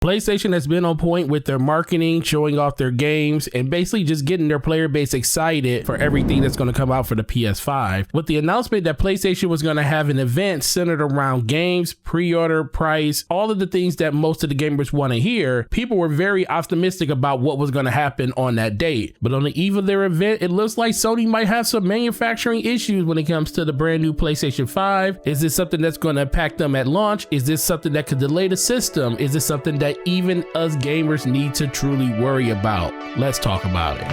PlayStation has been on point with their marketing, showing off their games, and basically just getting their player base excited for everything that's going to come out for the PS5. With the announcement that PlayStation was going to have an event centered around games, pre-order, price, all of the things that most of the gamers want to hear, people were very optimistic about what was going to happen on that date. But on the eve of their event, it looks like Sony might have some manufacturing issues when it comes to the brand new PlayStation 5. Is this something that's going to impact them at launch? Is this something that could delay the system? Is this something that even us gamers need to truly worry about? Let's talk about it.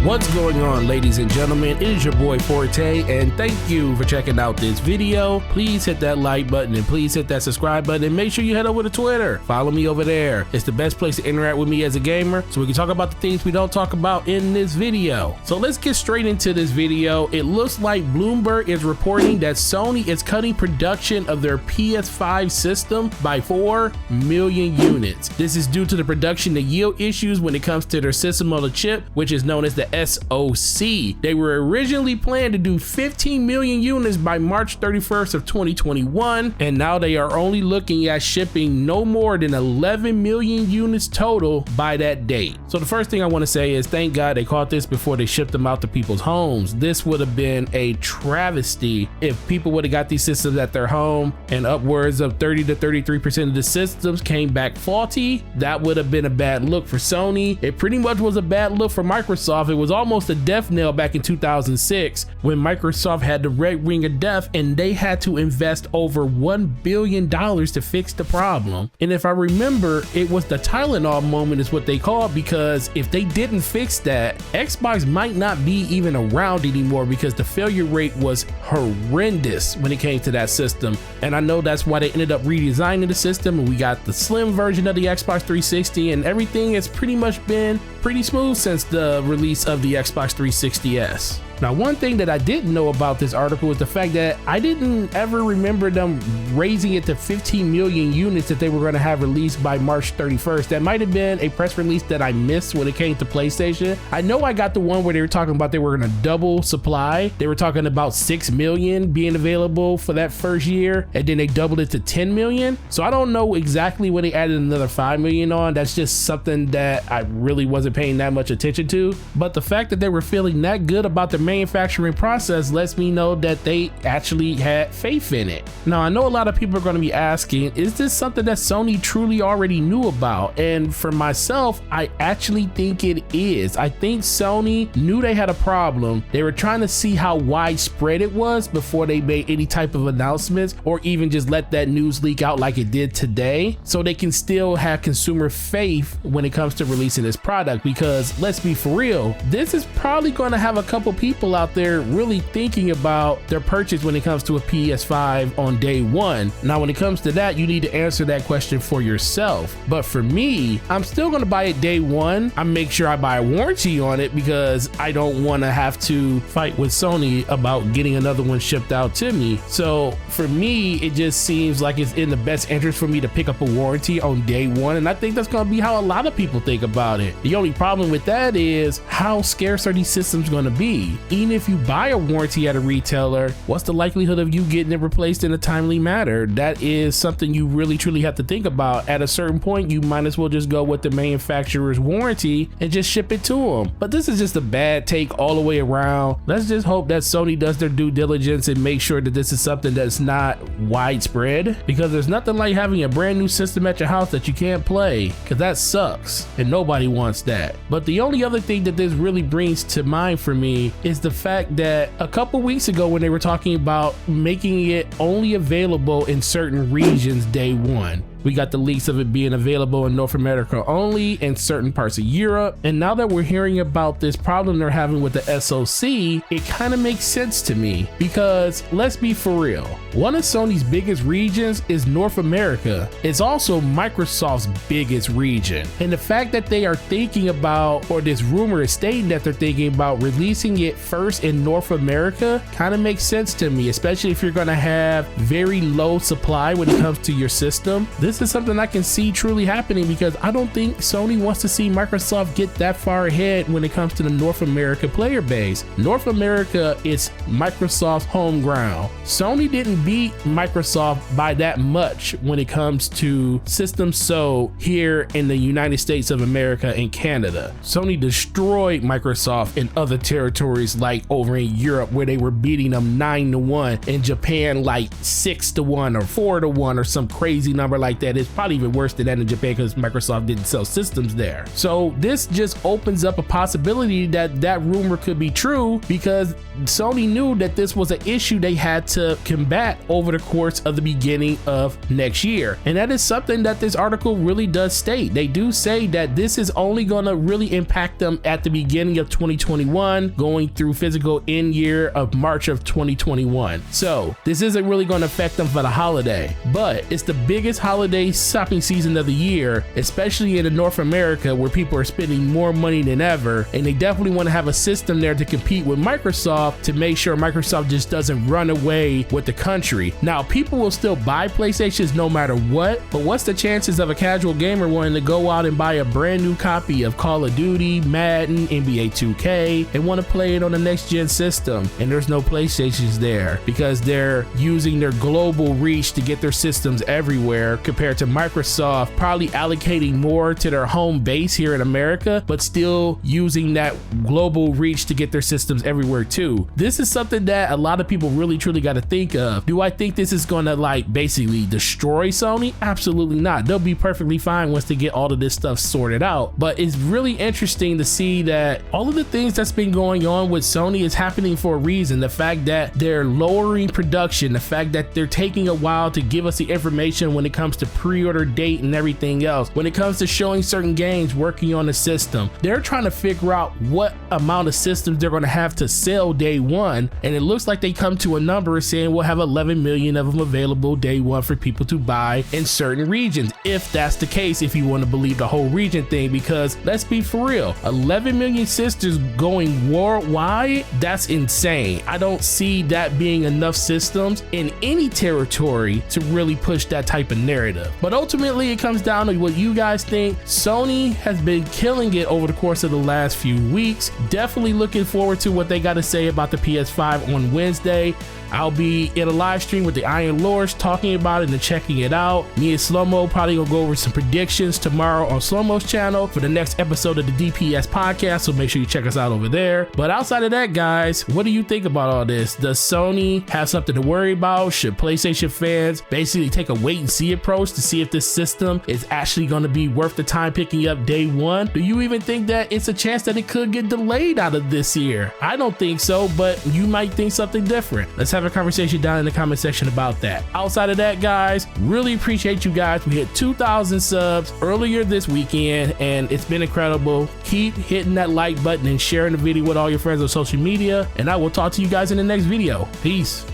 What's going on, ladies and gentlemen? It is your boy Forte, and thank you for checking out this video. Please hit that like button and please hit that subscribe button, and make sure you head over to Twitter. Follow me over there. It's the best place to interact with me as a gamer, so we can talk about the things we don't talk about in this video. So let's get straight into this video. It looks like Bloomberg is reporting that Sony is cutting production of their PS5 system by 4 million units. This is due to the production and yield issues when it comes to their system on a chip, which is known as the SoC. They were originally planned to do 15 million units by March 31st of 2021, and now they are only looking at shipping no more than 11 million units total by that date. So the first thing I want to say is thank God they caught this before they shipped them out to people's homes. This would have been a travesty if people would have got these systems at their home and upwards of 30 to 33% of the systems came back faulty. That would have been a bad look for Sony. It pretty much was a bad look for Microsoft. It was almost a death knell back in 2006 when Microsoft had the red ring of death and they had to invest over $1 billion to fix the problem. And if I remember, it was the Tylenol moment is what they called, because if they didn't fix that, Xbox might not be even around anymore because the failure rate was horrendous when it came to that system. And I know that's why they ended up redesigning the system, and we got the slim version of the Xbox 360, and everything has pretty much been pretty smooth since the release of the Xbox 360S. Now, one thing that I didn't know about this article is the fact that I didn't ever remember them raising it to 15 million units that they were going to have released by March 31st. That might have been a press release that I missed when it came to PlayStation. I know I got the one where they were talking about they were going to double supply. They were talking about 6 million being available for that first year, and then they doubled it to 10 million. So I don't know exactly when they added another 5 million on. That's just something that I really wasn't paying that much attention to. But the fact that they were feeling that good about the manufacturing process lets me know that they actually had faith in it. Now, I know a lot of people are going to be asking, is this something that Sony truly already knew about? And for myself, I actually think it is. I think Sony knew they had a problem. They were trying to see how widespread it was before they made any type of announcements or even just let that news leak out like it did today, so they can still have consumer faith when it comes to releasing this product. Because let's be for real, this is probably going to have a couple people out there really thinking about their purchase when it comes to a PS5 on day one. Now, when it comes to that, you need to answer that question for yourself. But for me, I'm still going to buy it day one. I make sure I buy a warranty on it because I don't want to have to fight with Sony about getting another one shipped out to me. So for me, it just seems like it's in the best interest for me to pick up a warranty on day one. And I think that's going to be how a lot of people think about it. The only problem with that is how scarce are these systems going to be? Even if you buy a warranty at a retailer, what's the likelihood of you getting it replaced in a timely manner? That is something you really truly have to think about. At a certain point, you might as well just go with the manufacturer's warranty and just ship it to them. But this is just a bad take all the way around. Let's just hope that Sony does their due diligence and make sure that this is something that's not widespread, because there's nothing like having a brand new system at your house that you can't play, because that sucks and nobody wants that. But the only other thing that this really brings to mind for me is the fact that a couple weeks ago when they were talking about making it only available in certain regions day one, we got the leaks of it being available in North America only and certain parts of Europe. And now that we're hearing about this problem they're having with the SoC, it kind of makes sense to me, because let's be for real, one of Sony's biggest regions is North America. It's also Microsoft's biggest region. And the fact that they are thinking about, or this rumor is stating that they're thinking about releasing it first in North America kind of makes sense to me, especially if you're going to have very low supply when it comes to your system. This this is something I can see truly happening, because I don't think Sony wants to see Microsoft get that far ahead when it comes to the North America player base. North America is Microsoft's home ground. Sony didn't beat Microsoft by that much when it comes to systems sold here in the United States of America and Canada. Sony destroyed Microsoft in other territories, like over in Europe, where they were beating them 9-1, in Japan like 6-1 or 4-1 or some crazy number like that. It's probably even worse than that in Japan because Microsoft didn't sell systems there. So this just opens up a possibility that that rumor could be true, because Sony knew that this was an issue they had to combat over the course of the beginning of next year. And that is something that this article really does state. They do say that this is only going to really impact them at the beginning of 2021, going through physical end year of March of 2021. So this isn't really going to affect them for the holiday, but it's the biggest holiday shopping season of the year, especially in North America, where people are spending more money than ever, and they definitely want to have a system there to compete with Microsoft, to make sure Microsoft just doesn't run away with the country. Now, people will still buy PlayStations no matter what, but what's the chances of a casual gamer wanting to go out and buy a brand new copy of Call of Duty, Madden, NBA 2K, and want to play it on the next gen system, and there's no PlayStations there because they're using their global reach to get their systems everywhere, compared to Microsoft probably allocating more to their home base here in America, but still using that global reach to get their systems everywhere too. This is something that a lot of people really truly got to think of. Do I think this is going to like basically destroy Sony? Absolutely not. They'll be perfectly fine once they get all of this stuff sorted out. But it's really interesting to see that all of the things that's been going on with Sony is happening for a reason. The fact that they're lowering production, the fact that they're taking a while to give us the information when it comes to pre-order date and everything else, when it comes to showing certain games working on the system, they're trying to figure out what amount of systems they're going to have to sell day one, and it looks like they come to a number saying we'll have 11 million of them available day one for people to buy in certain regions, if that's the case, if you want to believe the whole region thing, because let's be for real, 11 million systems going worldwide, that's insane. I don't see that being enough systems in any territory to really push that type of narrative. But ultimately it comes down to what you guys think. Sony has been killing it over the course of the last few weeks. Definitely looking forward to what they got to say about the PS5 on Wednesday. I'll be in a live stream with the Iron Lords talking about it and checking it out. Me and Slow-Mo probably gonna go over some predictions tomorrow on Slow-Mo's channel for the next episode of the DPS podcast, so make sure you check us out over there. But outside of that, guys, what do you think about all this? Does Sony have something to worry about? Should PlayStation fans basically take a wait and see approach to see if this system is actually gonna be worth the time picking up day one? Do you even think that it's a chance that it could get delayed out of this year? I don't think so, but you might think something different. Let's have a conversation down in the comment section about that. Outside of that, guys, really appreciate you guys. We hit 2,000 subs earlier this weekend, and it's been incredible. Keep hitting that like button and sharing the video with all your friends on social media, and I will talk to you guys in the next video. Peace.